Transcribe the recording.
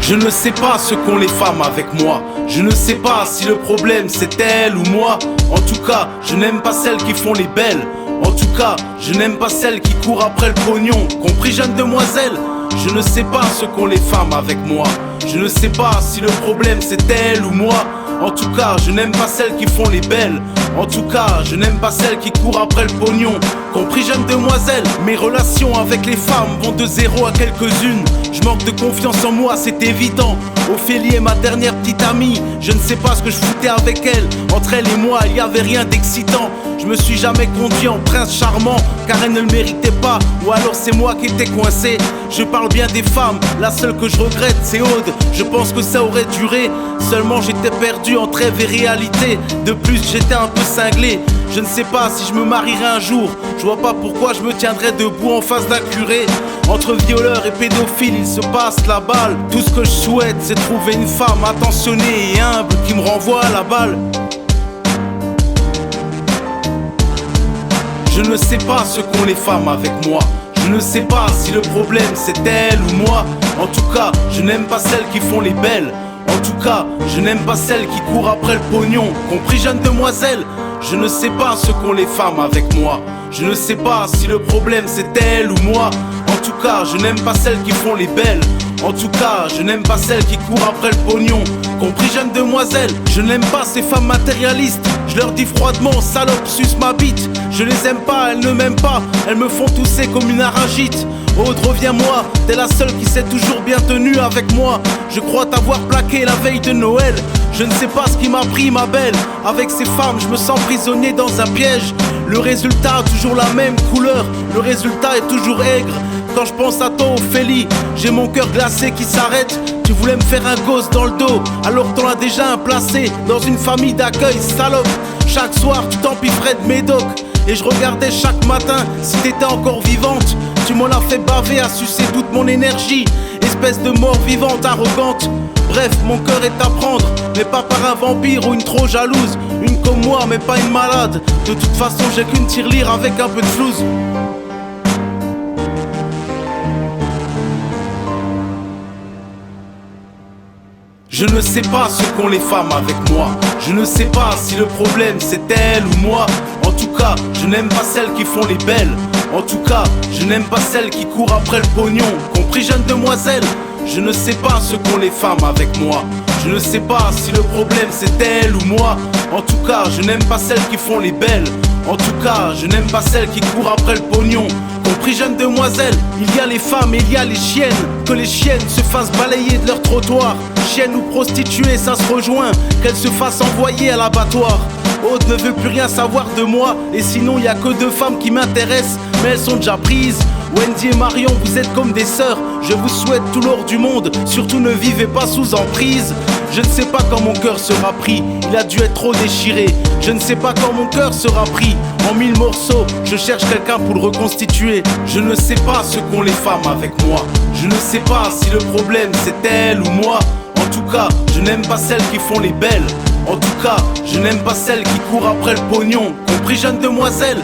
Je ne sais pas ce qu'ont les femmes avec moi. Je ne sais pas si le problème c'est elle ou moi. En tout cas, je n'aime pas celles qui font les belles. En tout cas, je n'aime pas celles qui courent après le pognon. Compris, jeune demoiselle? Je ne sais pas ce qu'ont les femmes avec moi. Je ne sais pas si le problème c'est elle ou moi. En tout cas, je n'aime pas celles qui font les belles. En tout cas, je n'aime pas celles qui courent après le pognon. Compris, jeune demoiselle? Mes relations avec les femmes vont de 0 à quelques-unes. Je manque de confiance en moi, c'est évident. Ophélie est ma dernière petite amie. Je ne sais pas ce que je foutais avec elle. Entre elle et moi, il y avait rien d'excitant. Je me suis jamais conduit en prince charmant, car elle ne le méritait pas. Ou alors c'est moi qui étais coincé. Je parle bien des femmes, la seule que je regrette c'est Aude. Je pense que ça aurait duré, seulement j'étais perdu entre rêve et réalité. De plus j'étais un peu cinglé. Je ne sais pas si je me marierai un jour. Je vois pas pourquoi je me tiendrais debout en face d'un curé. Entre violeurs et pédophiles il se passe la balle. Tout ce que je souhaite c'est trouver une femme attentionnée et humble qui me renvoie à la balle. Je ne sais pas ce qu'ont les femmes avec moi. Je ne sais pas si le problème c'est elle ou moi. En tout cas, je n'aime pas celles qui font les belles. En tout cas, je n'aime pas celles qui courent après le pognon. Compris, jeune demoiselle? Je ne sais pas ce qu'ont les femmes avec moi. Je ne sais pas si le problème c'est elle ou moi. En tout cas, je n'aime pas celles qui font les belles. En tout cas, je n'aime pas celles qui courent après le pognon. Compris, jeune demoiselle? Je n'aime pas ces femmes matérialistes. Je leur dis froidement, salope, suce ma bite. Je les aime pas, elles ne m'aiment pas. Elles me font tousser comme une aragite. Aude, reviens-moi, t'es la seule qui s'est toujours bien tenue avec moi. Je crois t'avoir plaqué la veille de Noël. Je ne sais pas ce qui m'a pris, ma belle. Avec ces femmes, je me sens prisonnier dans un piège. Le résultat a toujours la même couleur. Le résultat est toujours aigre. Quand je pense à toi, Ophélie, j'ai mon cœur glacé qui s'arrête. Tu voulais me faire un gosse dans le dos, alors t'en as déjà un placé dans une famille d'accueil, salope. Chaque soir, tu t'empiffrais de médoc. Et je regardais chaque matin si t'étais encore vivante. Tu m'en as fait baver à sucer toute mon énergie. Espèce de mort vivante, arrogante. Bref, mon cœur est à prendre, mais pas par un vampire ou une trop jalouse. Une comme moi, mais pas une malade. De toute façon, j'ai qu'une tirelire avec un peu de flouze. Je ne sais pas ce qu'ont les femmes avec moi. Je ne sais pas si le problème c'est elle ou moi. En tout cas, je n'aime pas celles qui font les belles. En tout cas, je n'aime pas celles qui courent après le pognon. Compris, jeune demoiselle? Je ne sais pas ce qu'ont les femmes avec moi. Je ne sais pas si le problème c'est elle ou moi. En tout cas, je n'aime pas celles qui font les belles. En tout cas, je n'aime pas celles qui courent après le pognon. Compris, jeune demoiselle? Il y a les femmes et il y a les chiennes. Que les chiennes se fassent balayer de leur trottoir. Chiennes ou prostituées, ça se rejoint. Qu'elles se fassent envoyer à l'abattoir. Aude ne veut plus rien savoir de moi. Et sinon y a que 2 femmes qui m'intéressent, mais elles sont déjà prises. Wendy et Marion, vous êtes comme des sœurs. Je vous souhaite tout l'or du monde. Surtout ne vivez pas sous emprise. Je ne sais pas quand mon cœur sera pris. Il a dû être trop déchiré. Je ne sais pas quand mon cœur sera pris en 1000 morceaux. Je cherche quelqu'un pour le reconstituer. Je ne sais pas ce qu'ont les femmes avec moi. Je ne sais pas si le problème c'est elle ou moi. En tout cas, je n'aime pas celles qui font les belles. En tout cas, je n'aime pas celles qui courent après le pognon. Compris, jeune demoiselle?